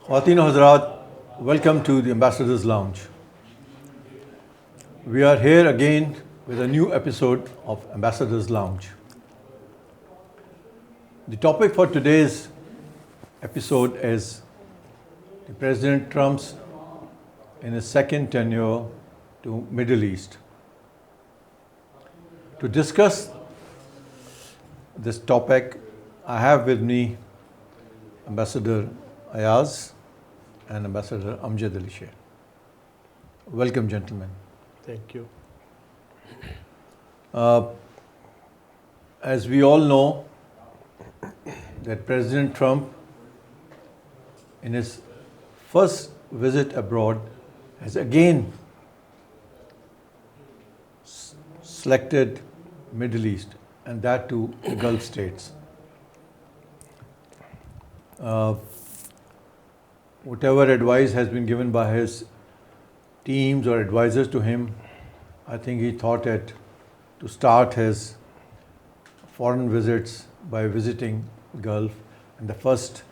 Khawateen Hazrat, welcome to the Ambassador's Lounge. We are here again with a new episode of Ambassador's Lounge. The topic for today's episode is the President Trump's in his second tenure to Middle East. To discuss this topic, I have with me Ambassador Ayaz and Ambassador Amjad Ali Sheikh. Welcome, gentlemen. Thank you. As we all know, that President Trump, in his first visit abroad, has again selected Middle East, and that to the Gulf states. Whatever advice has been given by his teams or advisors to him, I think he thought it to start his foreign visits by visiting Gulf. And the first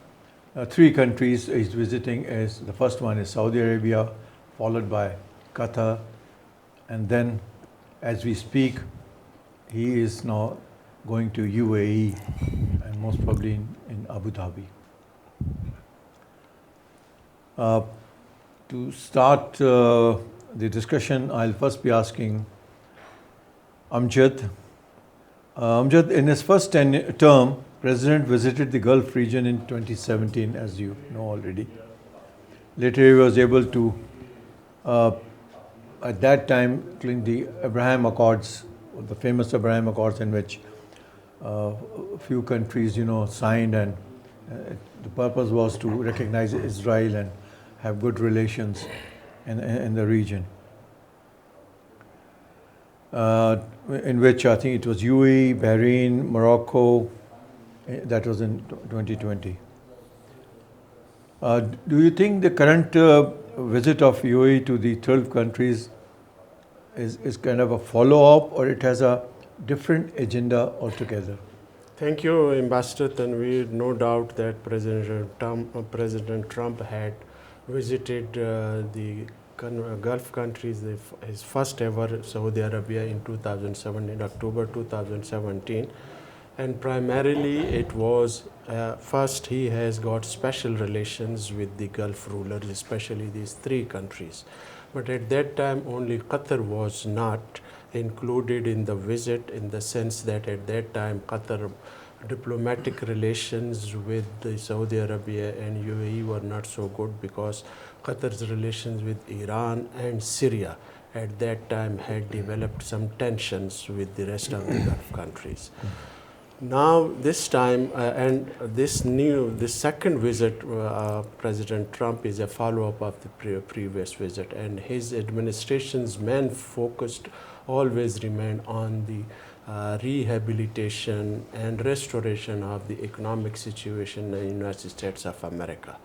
three countries he's visiting is, the first one is Saudi Arabia, followed by Qatar, and then as we speak, he is now going to UAE and most probably in Abu Dhabi. To start the discussion, I'll first be asking Amjad. Amjad, in his first term, President visited the Gulf region in 2017, as you know already. Later, he was able to, at that time, clean the Abraham Accords, the famous Abraham Accords, in which a few countries, signed, and the purpose was to recognize Israel and have good relations in the region. In which I think it was UAE, Bahrain, Morocco, that was in 2020. Do you think the current visit of UAE to the 12 countries is kind of a follow-up, or it has a different agenda altogether? Thank you, Ambassador Tanveer. No doubt that President Trump had visited the Gulf countries, his first ever Saudi Arabia in October 2017. And primarily it was, first he has got special relations with the Gulf rulers, especially these three countries. But at that time only Qatar was not included in the visit, in the sense that at that time Qatar diplomatic relations with the Saudi Arabia and UAE were not so good, because Qatar's relations with Iran and Syria at that time had developed some tensions with the rest of the Gulf countries. Now this time, this second visit, President Trump, is a follow-up of the previous visit, and his administration's main focus always remained on the rehabilitation and restoration of the economic situation in the United States of America.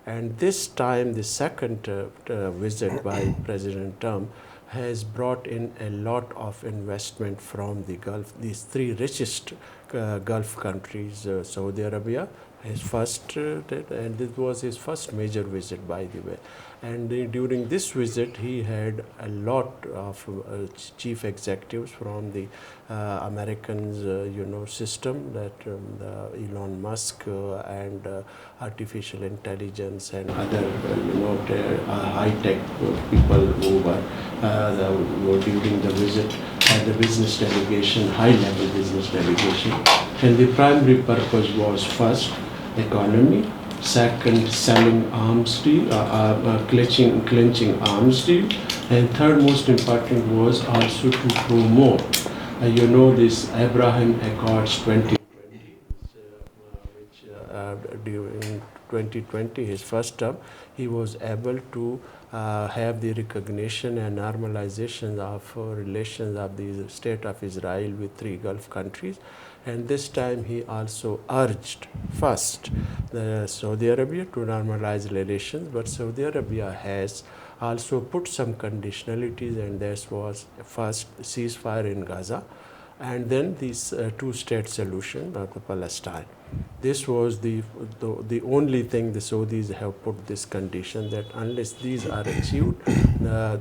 And this time, the second visit by President Trump has brought in a lot of investment from the Gulf, these three richest Gulf countries, Saudi Arabia, his first, and this was his first major visit, by the way. And during this visit, he had a lot of chief executives from the Americans, system, that Elon Musk and artificial intelligence and other, high-tech people who were during the visit, and the business delegation, high-level business delegation. And the primary purpose was, first, economy, second, selling arms deal, clenching arms deal, and third most important was also to promote, this Abraham Accords 2020, which during 2020, his first term, he was able to have the recognition and normalization of relations of the state of Israel with three Gulf countries. And this time he also urged first the Saudi Arabia to normalize relations, but Saudi Arabia has also put some conditionalities, and this was first ceasefire in Gaza, and then this two-state solution of Palestine. This was the only thing the Saudis have put this condition, that unless these are achieved,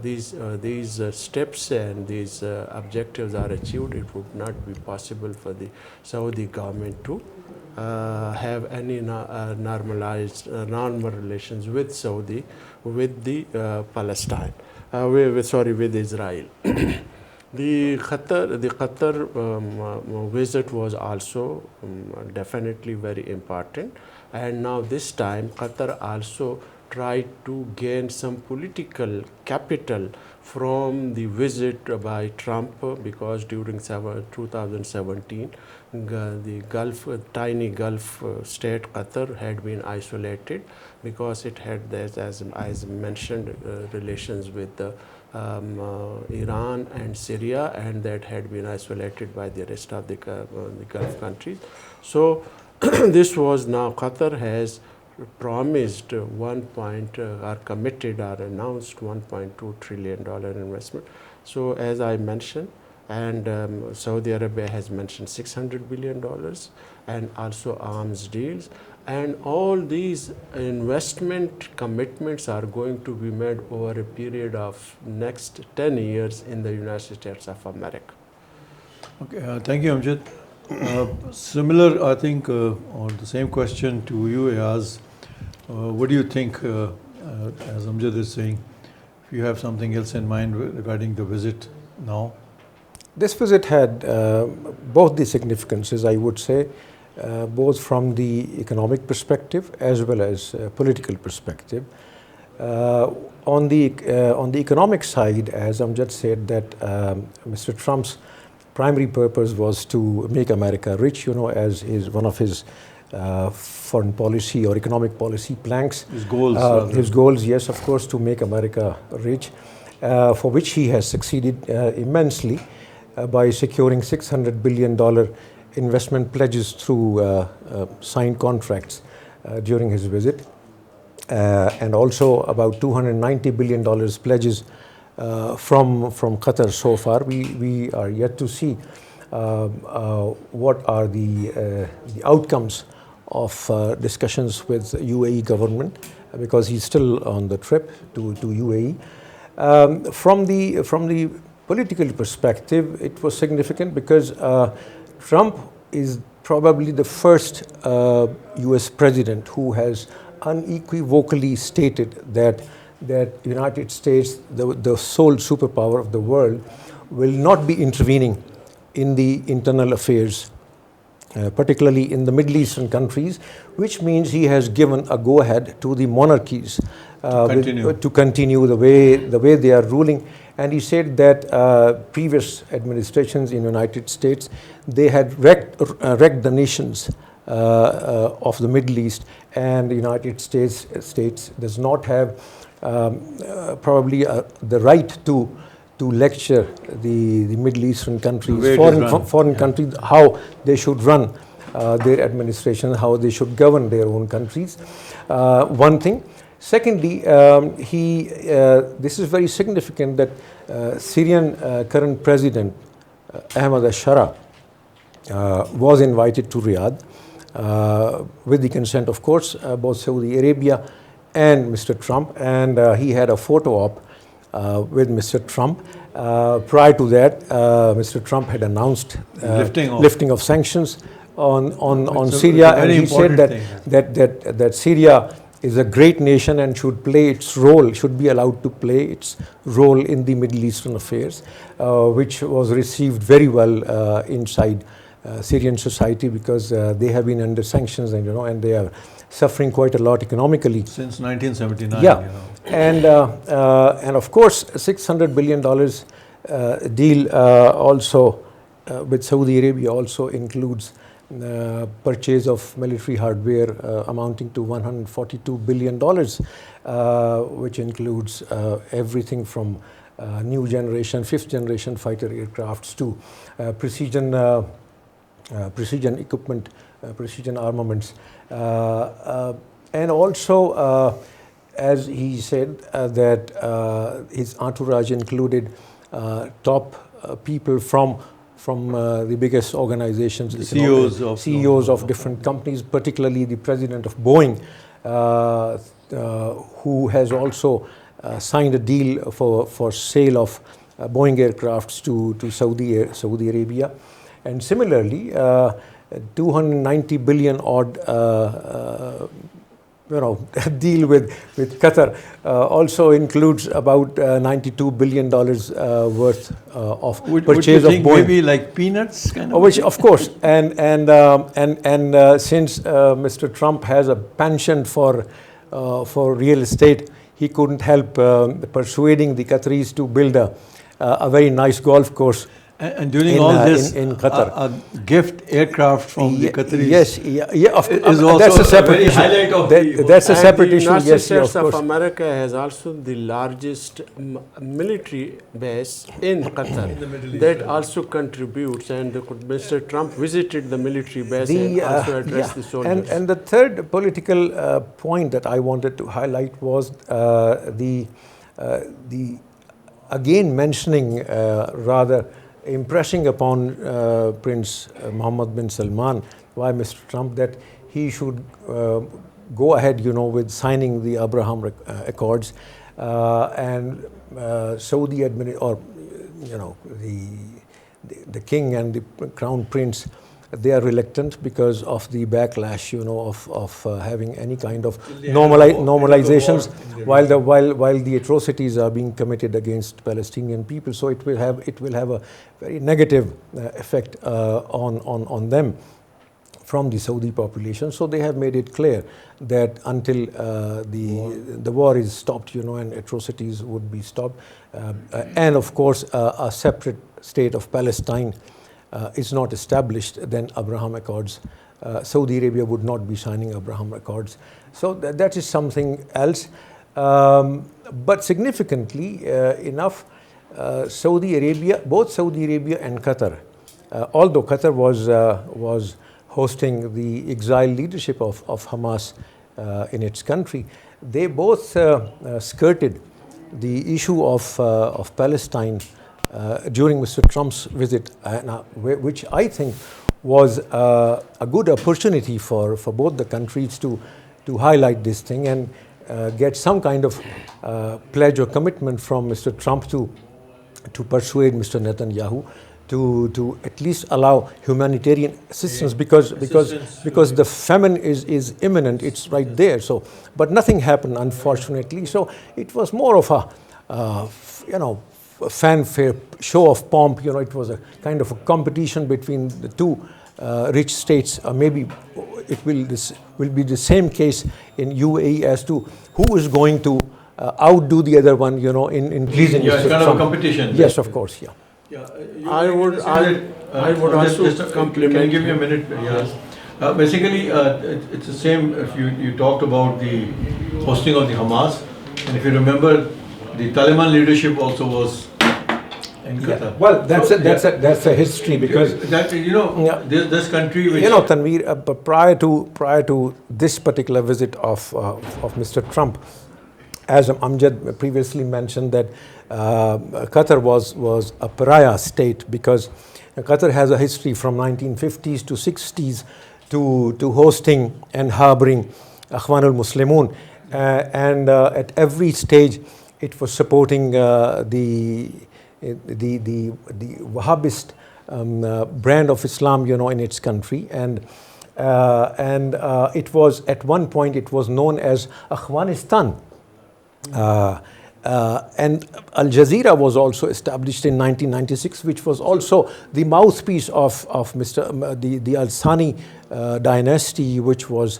these steps and these objectives are achieved, it would not be possible for the Saudi government to have any normal relations with Saudi, with the Palestine, with Israel. The Qatar visit was also definitely very important, and now this time Qatar also tried to gain some political capital from the visit by Trump, because during 2017 the tiny Gulf state Qatar had been isolated, because it had, as mentioned, relations with Iran and Syria, and that had been isolated by the rest of the Gulf countries. So this was, now Qatar has promised are committed or announced $1.2 trillion investment. So as I mentioned, and Saudi Arabia has mentioned $600 billion, and also arms deals. And all these investment commitments are going to be made over a period of next 10 years in the United States of America. Okay, thank you, Amjad. Similar, I think, on the same question to you, Ayaz. What do you think, as Amjad is saying, if you have something else in mind regarding the visit now? This visit had both the significances, I would say, both from the economic perspective as well as political perspective. On the economic side, as Amjad said, that Mr. Trump's primary purpose was to make America rich, as one of his foreign policy or economic policy planks. His goals. His goals, yes, of course, to make America rich, for which he has succeeded immensely by securing $600 billion investment pledges through signed contracts during his visit, and also about $290 billion pledges from Qatar so far. We are yet to see what are the outcomes of discussions with UAE government, because he's still on the trip to UAE. From the political perspective, it was significant because Trump is probably the first US president who has unequivocally stated that United States, the sole superpower of the world, will not be intervening in the internal affairs, particularly in the Middle Eastern countries, which means he has given a go-ahead to the monarchies to continue the way they are ruling. And he said that previous administrations in the United States, they had wrecked the nations of the Middle East, and the United States does not have probably the right to lecture the Middle Eastern countries, foreign countries, how they should run their administration, how they should govern their own countries. One thing. Secondly, this is very significant that Syrian current president Ahmad al-Shara was invited to Riyadh with the consent, of course, both Saudi Arabia and Mr. Trump, and he had a photo op with Mr. Trump. Prior to that, Mr. Trump had announced lifting of sanctions on Syria, and he said that Syria is a great nation and should play its role, should be allowed to play its role in the Middle Eastern affairs, which was received very well inside Syrian society, because they have been under sanctions, and they are suffering quite a lot economically since 1979. Yeah, and of course, $600 billion deal also with Saudi Arabia also includes purchase of military hardware amounting to $142 billion, which includes everything from new generation, fifth generation fighter aircrafts to precision equipment, precision armaments. And also, as he said, that his entourage included top people from from the biggest organizations, The CEOs of different companies, particularly the president of Boeing, who has also signed a deal for sale of Boeing aircrafts to Saudi Arabia. And similarly, 290 billion odd deal with Qatar also includes about $92 billion worth of purchase of Boeing. Maybe like peanuts kind of. Which, of course, and since Mr. Trump has a penchant for real estate, he couldn't help persuading the Qataris to build a very nice golf course. And during all this, in Qatar, a gift aircraft from the Qataris. Yes, is also that's a separate very issue. highlight of That's a separate the issue. United Yes, States of of course. America has also the largest military base in Qatar. That also contributes, and Mr. Trump visited the military base and also addressed the soldiers. And the third political point that I wanted to highlight was the again mentioning rather impressing upon Prince Mohammed bin Salman by Mr. Trump that he should go ahead, with signing the Abraham Accords, and Saudi the king and the crown prince, they are reluctant because of the backlash, of having any kind of normalizations while the atrocities are being committed against Palestinian people. So it will have a very negative effect on them from the Saudi population. So they have made it clear that until the war is stopped, and atrocities would be stopped, and of course a separate state of Palestine is not established, then Abraham Accords, Saudi Arabia would not be signing Abraham Accords. So that is something else. But significantly enough, both Saudi Arabia and Qatar, although Qatar was hosting the exiled leadership of Hamas in its country, they both skirted the issue of Palestine during Mr. Trump's visit, which I think was a good opportunity for both the countries to highlight this thing and get some kind of pledge or commitment from Mr. Trump to persuade Mr. Netanyahu to at least allow humanitarian assistance because the famine is imminent. It's right there. So, but nothing happened, unfortunately. So it was more of a fanfare, show of pomp. It was a kind of a competition between the two rich states. Maybe it will be the same case in UAE as to who is going to outdo the other one. In pleasing. Yeah, it's kind of a competition. Yes, of course. Yeah. Yeah, I would also compliment. Can you give me a minute? Yes. Basically, it's the same. If you talked about the hosting of the Hamas, and if you remember, the Taliban leadership also was in Qatar. Yeah. Well, that's a history because this country which Tanveer, prior to this particular visit of Mr. Trump, as Amjad previously mentioned, that Qatar was a pariah state because Qatar has a history from 1950s to 60s to hosting and harboring Akhwan al-Muslimun, and at every stage it was supporting the Wahhabist brand of Islam, in its country, and it was at one point it was known as Afghanistan. And Al Jazeera was also established in 1996, which was also the mouthpiece of the Al Thani dynasty, which was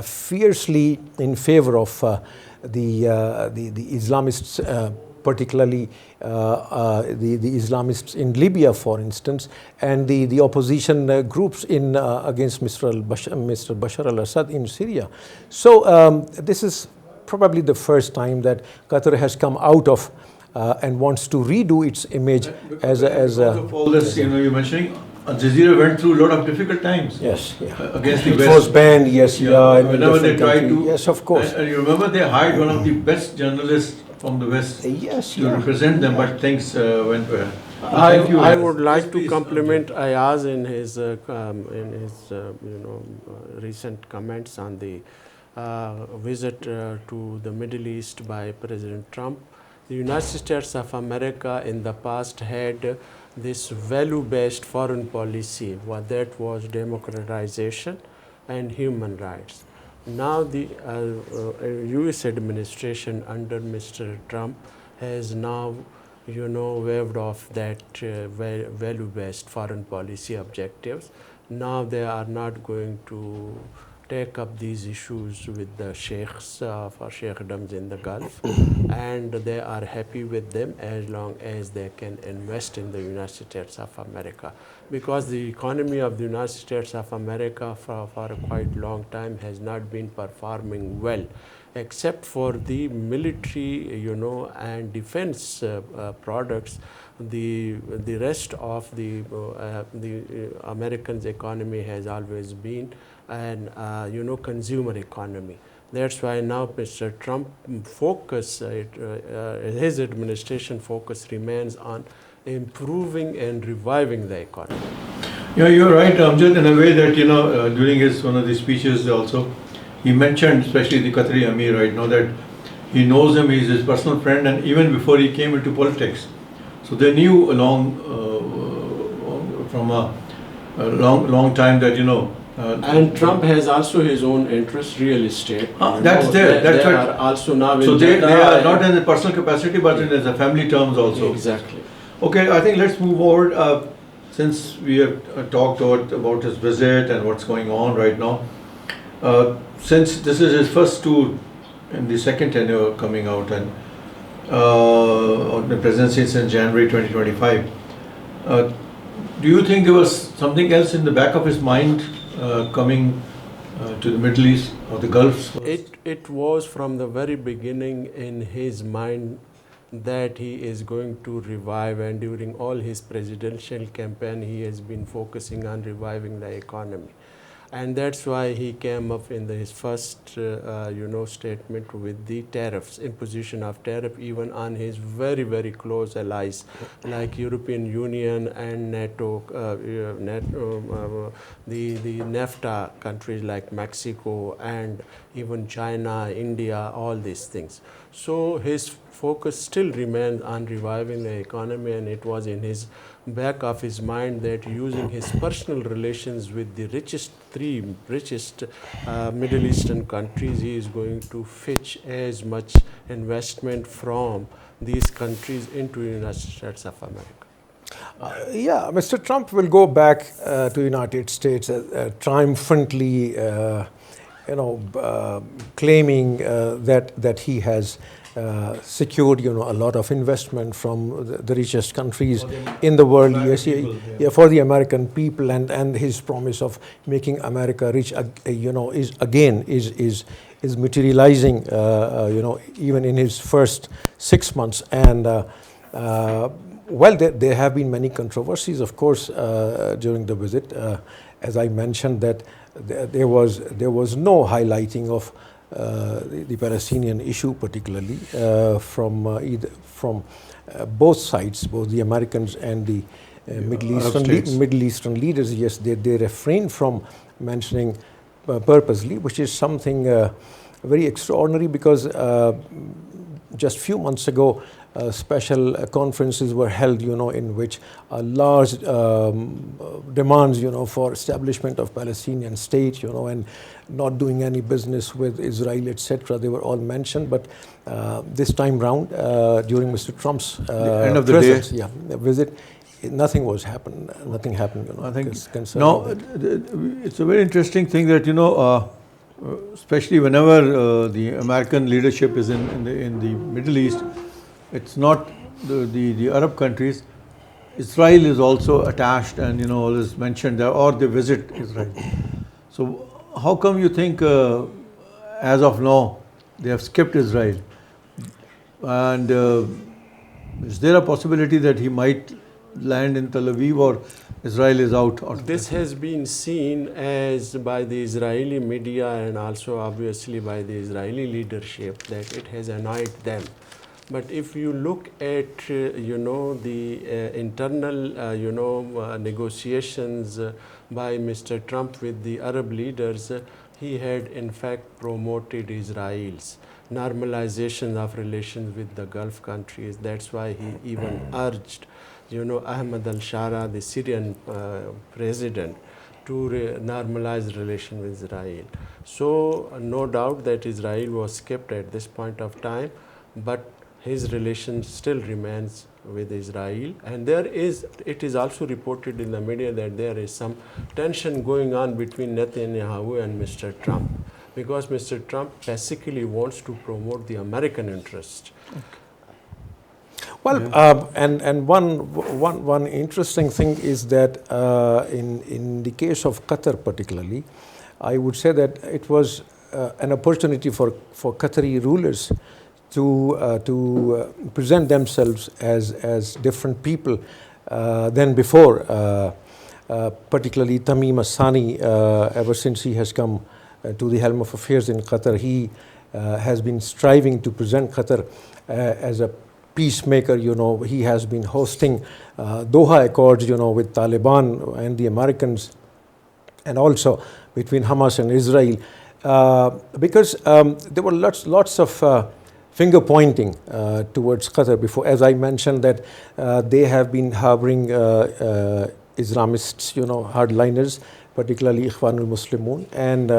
fiercely in favor of the Islamists, particularly the Islamists in Libya, for instance, and the opposition groups against Mr. Bashar al-Assad in Syria. So this is probably the first time that Qatar has come out of and wants to redo its image as all this, you're mentioning, Al Jazeera went through a lot of difficult times. Yes, against the it West. was banned. Yes, whenever they tried to. Yes, of course. And you remember they hired one of the best journalists from the West Yes, to represent them, but things went well. Thank you. I would like Yes, to please, compliment Ayaz in his recent comments on the visit to the Middle East by President Trump. The United States of America in the past had this value-based foreign policy, what that was democratization and human rights. Now the U.S. administration under Mr. Trump has now waved off that value-based foreign policy objectives. Now they are not going to take up these issues with the sheikhs for sheikdoms in the Gulf, and they are happy with them as long as they can invest in the United States of America. Because the economy of the United States of America for a quite long time has not been performing well, except for the military, and defense products. The rest of the Americans' economy has always been an consumer economy. That's why now Mr. Trump focus, his administration focus remains on improving and reviving the economy. Yeah, you're right, Amjad, in a way that, during one of the speeches also, he mentioned, especially the Qatari Amir right now, that he knows him, he's his personal friend, and even before he came into politics. So they knew from a long time that, And Trump has also his own interest, real estate. That's there. That's they right. are also now in So they are Jeddah not in the personal capacity, but in the family terms also. Exactly. Okay, I think let's move forward. Since we have talked about his visit and what's going on right now, since this is his first tour in the second tenure coming out and on the presidency since January 2025, do you think there was something else in the back of his mind coming to the Middle East or the Gulf? It was from the very beginning in his mind that he is going to revive, and during all his presidential campaign he has been focusing on reviving the economy. And that's why he came up in his first statement with the tariffs, imposition of tariff even on his very close allies like European Union and NATO, the NAFTA countries like Mexico and even China, India, all these things. So his focus still remains on reviving the economy, and it was in his back of his mind that using his personal relations with the three richest Middle Eastern countries, he is going to fetch as much investment from these countries into the United States of America. Yeah, Mr. Trump will go back to United States triumphantly, claiming that he has secured, a lot of investment from the richest countries in the world. Yes, for the American people, and his promise of making America rich, is materializing, even in his first 6 months. And well, there have been many controversies, of course, during the visit. As I mentioned, that there was no highlighting of the Palestinian issue, particularly from both sides, both the Americans and the Middle Eastern leaders. Yes, they refrained from mentioning purposely, which is something very extraordinary, because just few months ago, special conferences were held, in which large demands, for establishment of Palestinian state, and not doing any business with Israel, etc. They were all mentioned, but this time round, during Mr. Trump's end of the day, visit, nothing happened. I think now it's a very interesting thing that especially whenever the American leadership is in the Middle East, it's not the Arab countries. Israel is also attached and is mentioned there, or they visit Israel. So how come you think as of now they have skipped Israel? And is there a possibility that he might land in Tel Aviv, or Israel is out? This has been seen as by the Israeli media and also obviously by the Israeli leadership that it has annoyed them But if you look at the internal negotiations by Mr. Trump with the Arab leaders, he had in fact promoted Israel's normalization of relations with the Gulf countries. That's why he even urged Ahmad al-Shara, the Syrian president, to normalize relations with Israel. So no doubt that Israel was kept at this point of time, but his relation still remains with Israel. And it is also reported in the media that there is some tension going on between Netanyahu and Mr. Trump, because Mr. Trump basically wants to promote the American interest. Well, and one interesting thing is that in the case of Qatar particularly, I would say that it was an opportunity for Qatari rulers to present themselves as different people than before. Particularly Tamim As-Sani, ever since he has come to the helm of affairs in Qatar, he has been striving to present Qatar as a peacemaker. He has been hosting Doha Accords, with Taliban and the Americans, and also between Hamas and Israel, because there were lots of finger pointing towards Qatar before. As I mentioned, that they have been harboring Islamists, hardliners, particularly Ikhwanul Muslimun, and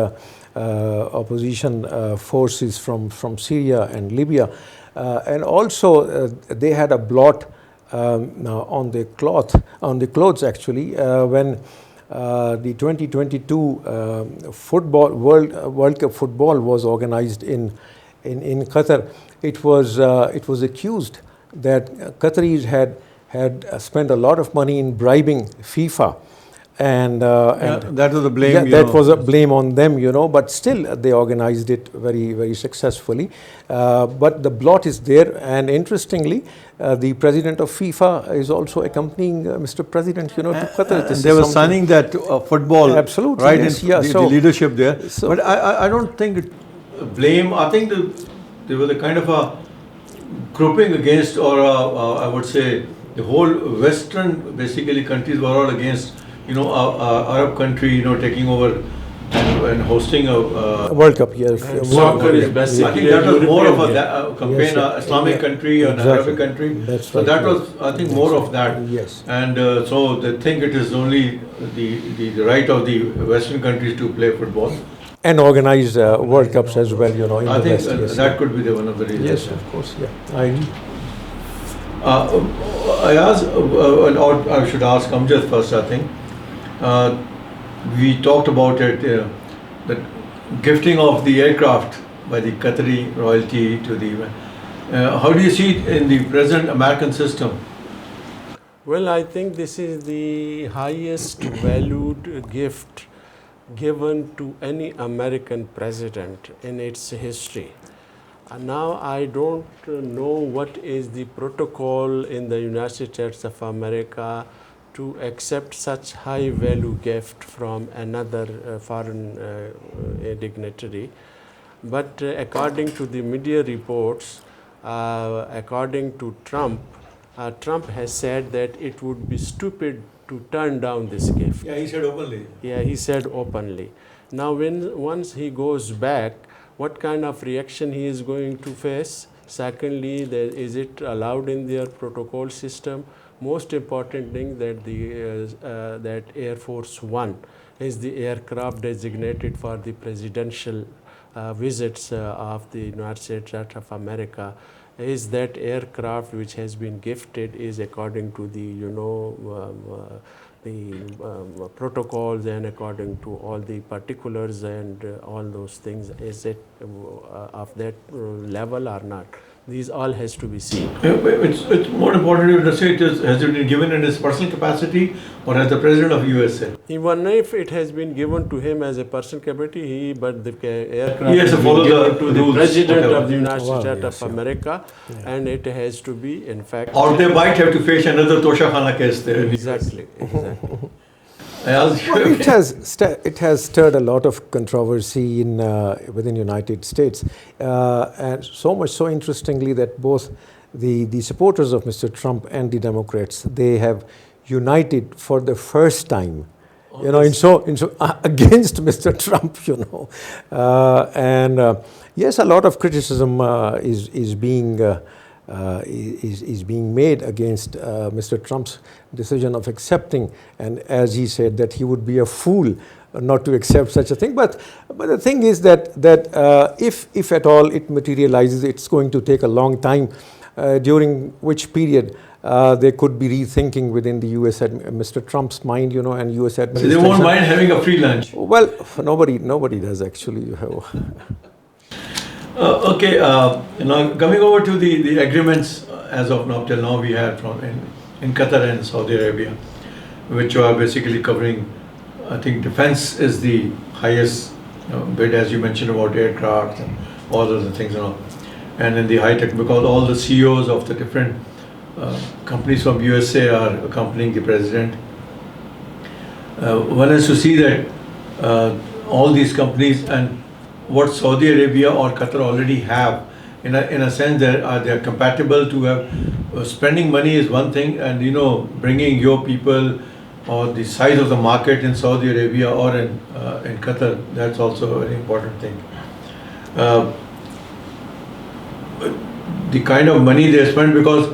opposition forces from Syria and Libya. And also they had a blot on the clothes actually, when the 2022 World Cup football was organized in Qatar. It was accused that Qataris had spent a lot of money in bribing FIFA, and that was a blame. Yeah, that was a blame on them, but still they organized it very, very successfully. But the blot is there, and interestingly, the president of FIFA is also accompanying Mr. President, to Qatar. They were signing that football, absolutely, right? Yes, in the leadership there. So, but I don't think blame. I think there was a kind of a grouping against, or I would say the whole Western basically countries were all against. Arab country, taking over and hosting a World Cup. Yes, soccer is basically. I think that was more of a campaign, Islamic country and Arabic country. That's so right, that was, I think, more of that. Yes. And so they think it is only the right of the Western countries to play football and organize World Cups as well. In I the think West. Yes. that could be one of the reasons. Yes, of course. Yeah, I agree. I asked, or I should ask Amjad first, I think. We talked about it, the gifting of the aircraft by the Qatari royalty to the. How do you see it in the present American system? Well, I think this is the highest valued gift given to any American president in its history. And now I don't know what is the protocol in the United States of America to accept such high value gift from another foreign dignitary. But according to the media reports, according to Trump, Trump has said that it would be stupid to turn down this gift. Yeah, he said openly. Yeah, he said openly. Now, once he goes back, what kind of reaction he is going to face? Secondly, is it allowed in their protocol system? Most important thing that that Air Force One is the aircraft designated for the presidential visits of the United States of America. Is that aircraft which has been gifted is according to the protocols and according to all the particulars and all those things. Is it of that level or not? These all has to be seen. It's more important to say has it been given in his personal capacity or as the president of USA? Even if it has been given to him as a personal capacity, but the aircraft he has to follow the rules. President of the United States of America, and it has to be in fact. Or they might have to face another Tosha Khana case there. Exactly. I asked Well, you. it has stirred a lot of controversy in within United States, and so much so interestingly that both the supporters of Mr. Trump and the Democrats, they have united for the first time, you know, against Mr. Trump, you know, and yes, a lot of criticism is being made against Mr. Trump's decision of accepting, and as he said that he would be a fool not to accept such a thing. But the thing is that if at all it materializes, it's going to take a long time, during which period they could be rethinking within the U.S. Mr. Trump's mind, you know, and U.S. So administration. they won't mind having a free lunch. Well, nobody does actually. Okay, now coming over to the agreements as of now, till now we had from in Qatar and Saudi Arabia, which are basically covering, I think defense is the highest bid, as you mentioned, about aircraft and all other things and all. And in the high tech, because all the CEOs of the different companies from USA are accompanying the president. One is to see that all these companies and what Saudi Arabia or Qatar already have, in a sense that they are compatible to have spending money is one thing, and you know, bringing your people or the size of the market in Saudi Arabia or in Qatar, that's also a very important thing. The kind of money they spend, because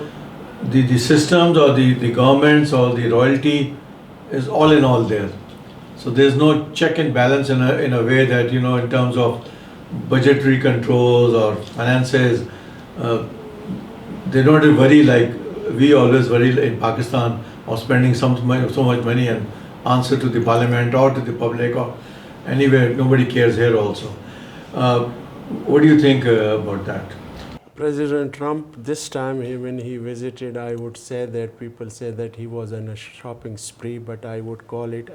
the systems or the governments or the royalty is all in all there. So there's no check and balance in a way that, you know, in terms of budgetary controls or finances, they don't worry like we always worry in Pakistan of spending so much money and answer to the parliament or to the public or anywhere. Nobody cares here also. What do you think about that? President Trump, this time when he visited, I would say that people say that he was on a shopping spree, but I would call it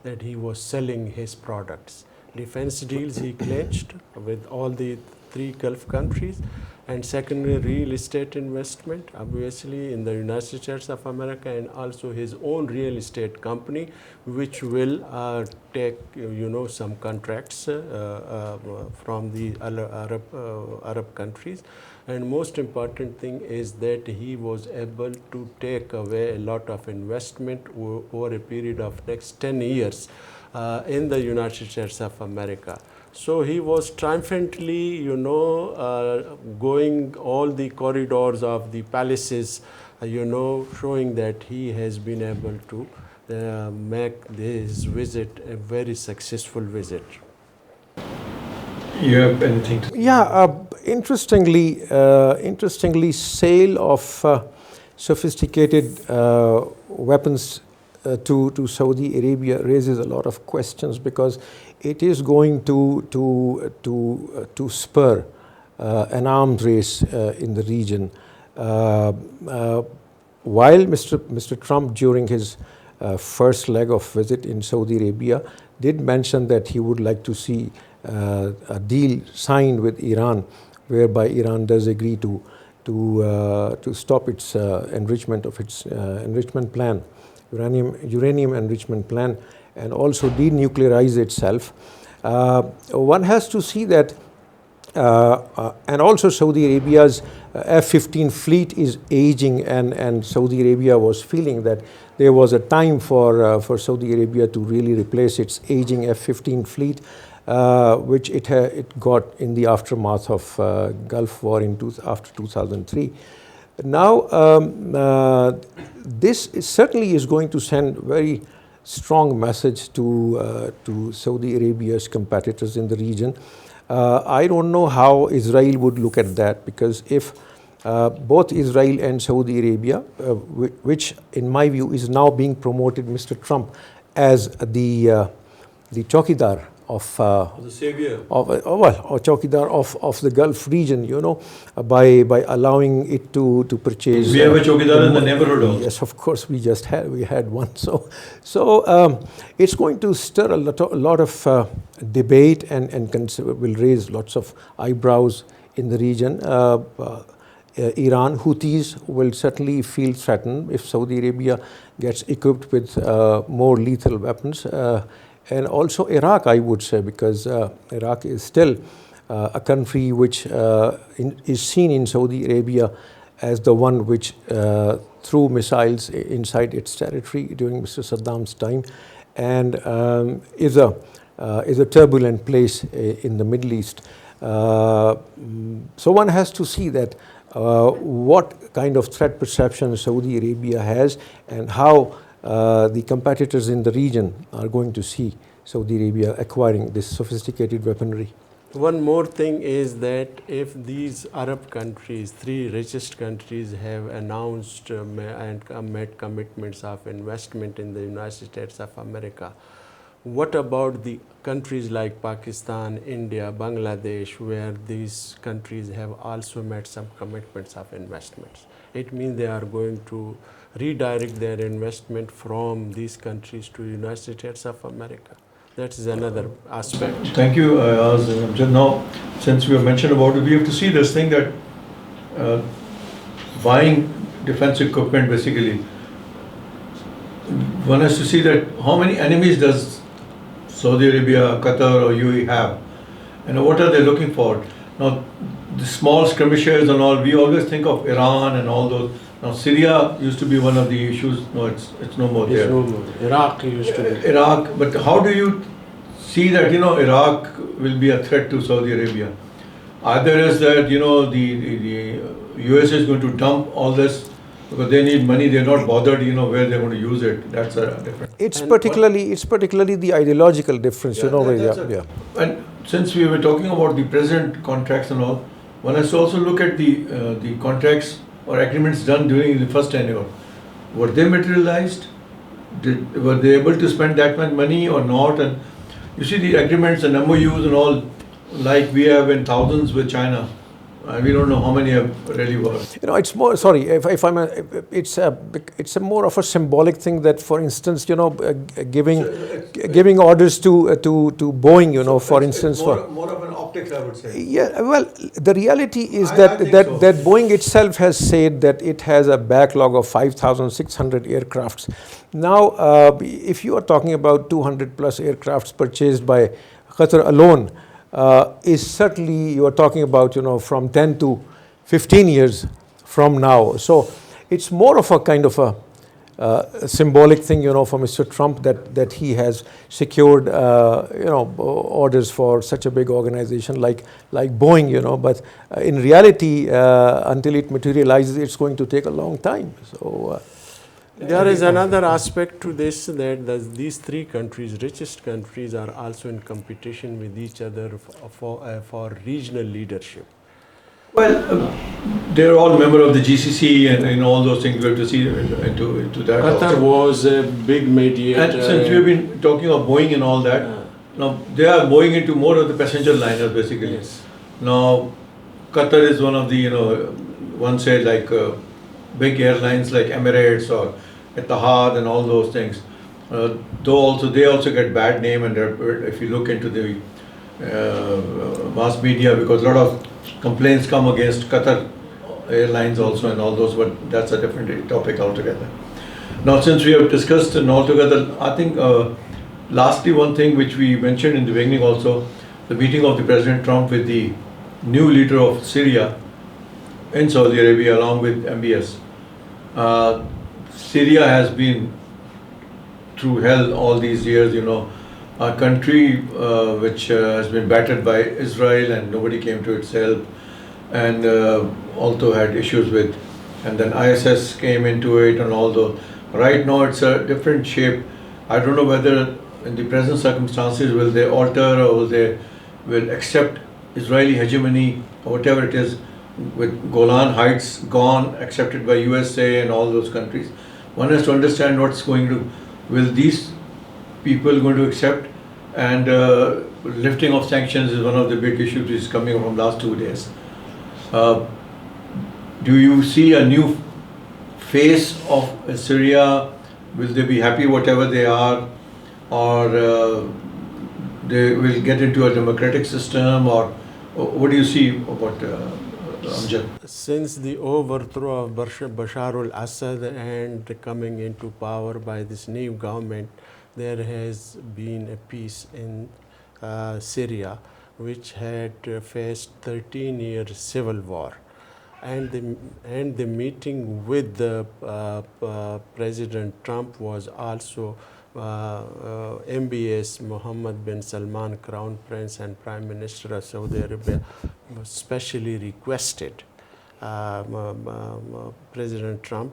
that he was selling his products. Defense deals he clinched with all the 3 Gulf countries, and secondly, real estate investment, obviously in the United States of America, and also his own real estate company, which will take, you know, some contracts from the Arab countries. And most important thing is that he was able to take away a lot of investment over a period of next 10 years in the United States of America. So he was triumphantly, you know, going all the corridors of the palaces, you know, showing that he has been able to make this visit a very successful visit. You have anything to say? Yeah, interestingly, sale of sophisticated weapons to Saudi Arabia raises a lot of questions, because it is going to spur an arms race in the region. While Mr. Trump, during his first leg of visit in Saudi Arabia, did mention that he would like to see a deal signed with Iran, whereby Iran does agree to stop its enrichment of its enrichment plan, uranium enrichment plan, and also denuclearize itself. One has to see that, and also Saudi Arabia's F-15 fleet is aging, and Saudi Arabia was feeling that there was a time for Saudi Arabia to really replace its aging F-15 fleet, which it got in the aftermath of Gulf War after 2003. Now, this certainly is going to send very strong message to Saudi Arabia's competitors in the region. I don't know how Israel would look at that, because if both Israel and Saudi Arabia, which in my view is now being promoted, Mr. Trump, as the chowkidar of The savior. or chowkidar of the Gulf region, you know, by allowing it to purchase. We have a chowkidar in the neighborhood also. Yes, of course, we had one. So it's going to stir a lot of debate and will raise lots of eyebrows in the region. Iran, Houthis will certainly feel threatened if Saudi Arabia gets equipped with more lethal weapons. And also Iraq, I would say, because Iraq is still a country which is seen in Saudi Arabia as the one which threw missiles inside its territory during Mr. Saddam's time, and is a turbulent place in the Middle East. So one has to see that what kind of threat perception Saudi Arabia has, and how the competitors in the region are going to see Saudi Arabia acquiring this sophisticated weaponry. One more thing is that if these Arab countries, three richest countries, have announced and made commitments of investment in the United States of America, what about the countries like Pakistan, India, Bangladesh, where these countries have also made some commitments of investments? It means they are going to redirect their investment from these countries to the United States of America. That is another aspect. Thank you, Amjad. Now, since we have mentioned about it, we have to see this thing that buying defense equipment, basically, one has to see that how many enemies does Saudi Arabia, Qatar or UAE have, and what are they looking for? Now, the small skirmishes and all, we always think of Iran and all those. Now, Syria used to be one of the issues. No, it's no more there. It's no more. Iraq used to be. Iraq, but how do you see that, Iraq will be a threat to Saudi Arabia? Either is that, the US is going to dump all this because they need money, they're not bothered, where they're going to use it. That's a different. It's particularly the ideological difference, And since we were talking about the present contracts and all, one has to also look at the contracts or agreements done during the first tenure. Were they materialized? Were they able to spend that much money or not? And you see the agreements and MOUs and all, like we have in thousands with China. We don't know how many have really worked. It's more. Sorry, if I'm. It's a more of a symbolic thing that, for instance, giving orders to Boeing, for instance, more of an optics, I would say. Yeah. Well, the reality is that Boeing itself has said that it has a backlog of 5,600 aircrafts. Now, if you are talking about 200 plus aircrafts purchased by Qatar alone, is certainly, you are talking about, from 10 to 15 years from now. So it's more of a kind of a symbolic thing, for Mr. Trump that he has secured, orders for such a big organization like Boeing, but in reality, until it materializes, it's going to take a long time. So. There is another aspect to this, that these three countries, richest countries, are also in competition with each other for regional leadership. Well, they're all member of the GCC and all those things. We have to see into that. Qatar was a big mediator. And since we've been talking of Boeing and all that, now they are going into more of the passenger liners basically. Yes. Now, Qatar is one of the, one say like big airlines like Emirates or Etihad and all those things. Though they also get bad name, and if you look into the mass media, because a lot of complaints come against Qatar Airlines also and all those, but that's a different topic altogether. Now, since we have discussed and altogether, I think lastly one thing which we mentioned in the beginning also, the meeting of the President Trump with the new leader of Syria in Saudi Arabia along with MBS. Syria has been through hell all these years, a country which has been battered by Israel and nobody came to its help, and also had issues with, and then ISS came into it and all those. Right now it's a different shape. I don't know whether in the present circumstances will they alter or will accept Israeli hegemony or whatever it is, with Golan Heights gone, accepted by USA and all those countries. One has to understand what's going to, will these people going to accept, and lifting of sanctions is one of the big issues which is coming from last 2 days. Do you see a new face of Syria? Will they be happy whatever they are, or they will get into a democratic system, or what do you see about Amjad? Since the overthrow of Bashar al-Assad and coming into power by this new government, there has been a peace in Syria, which had faced 13 years civil war. And the meeting with President Trump was also MBS Mohammed bin Salman, Crown Prince and Prime Minister of Saudi Arabia, specially requested President Trump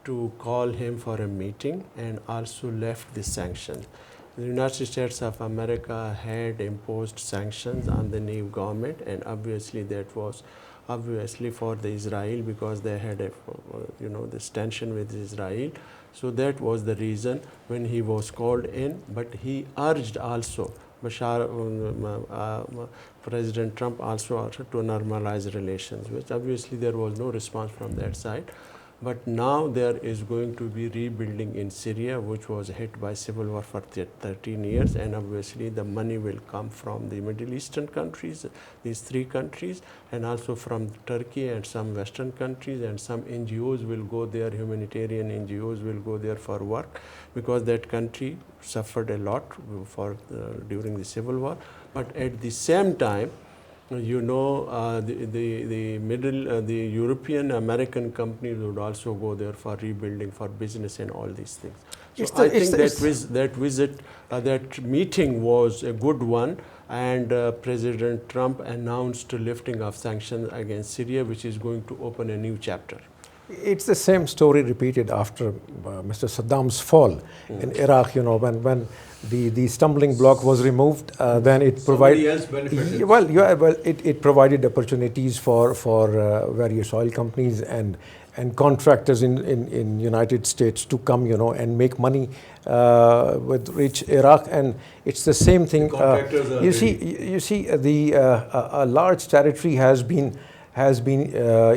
to call him for a meeting and also left the sanctions. The United States of America had imposed sanctions on the new government, and obviously that was obviously for the Israel, because they had a, this tension with Israel. So that was the reason when he was called in. But he urged also President Trump also to normalize relations, which obviously there was no response from that side. But now there is going to be rebuilding in Syria, which was hit by civil war for 13 years, and obviously the money will come from the Middle Eastern countries, these three countries, and also from Turkey and some Western countries, and some NGOs will go there, humanitarian NGOs will go there for work, because that country suffered a lot during the civil war. But at the same time, the European American companies would also go there for rebuilding, for business and all these things. So I think that meeting was a good one, and President Trump announced lifting of sanctions against Syria, which is going to open a new chapter. It's the same story repeated after Mr. Saddam's fall in Iraq. When the stumbling block was removed, then it provided. Somebody else benefited. It provided opportunities for various oil companies and contractors in United States to come, and make money with rich Iraq. And it's the same thing. You see, a large territory has been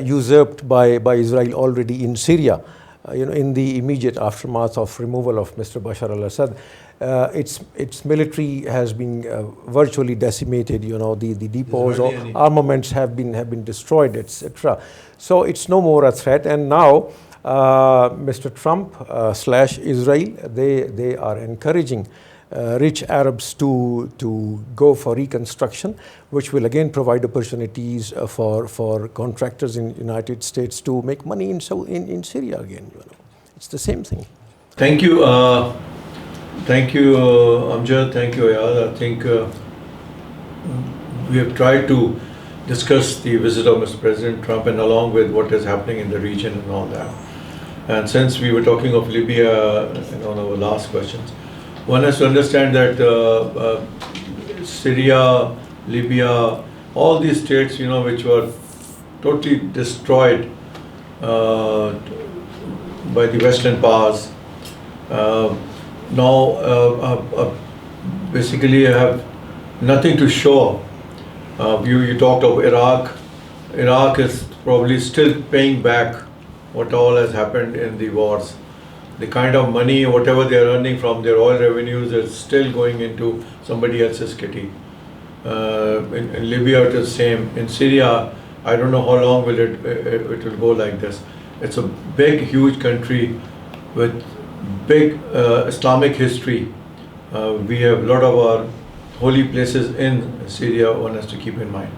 usurped by Israel already in Syria. In the immediate aftermath of removal of Mr. Bashar al-Assad, its military has been virtually decimated. The depots or armaments have been destroyed, etc. So it's no more a threat. And now Mr. Trump / Israel, they are encouraging rich Arabs to go for reconstruction, which will again provide opportunities for contractors in United States to make money in Syria again. It's the same thing. Thank you, Amjad. Thank you, Ayaz. I think we have tried to discuss the visit of Mr. President Trump, and along with what is happening in the region and all that. And since we were talking of Libya on our last questions, one has to understand that Syria, Libya, all these states, which were totally destroyed by the Western powers, now basically have nothing to show. You talked of Iraq. Iraq is probably still paying back what all has happened in the wars. The kind of money, whatever they are earning from their oil revenues, is still going into somebody else's kitty. In Libya, it is the same. In Syria, I don't know how long it will go like this. It's a big, huge country with big Islamic history. We have a lot of our holy places in Syria, one has to keep in mind.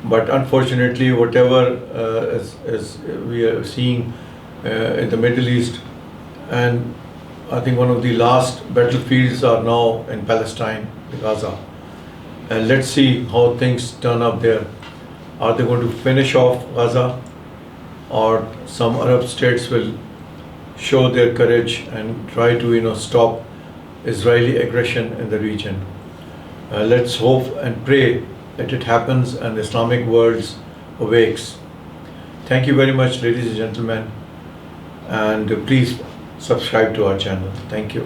But unfortunately, whatever we are seeing in the Middle East, and I think one of the last battlefields are now in Palestine, Gaza. And let's see how things turn up there. Are they going to finish off Gaza, or some Arab states will show their courage and try to stop Israeli aggression in the region? Let's hope and pray that it happens and the Islamic world awakes. Thank you very much, ladies and gentlemen, and please subscribe to our channel. Thank you.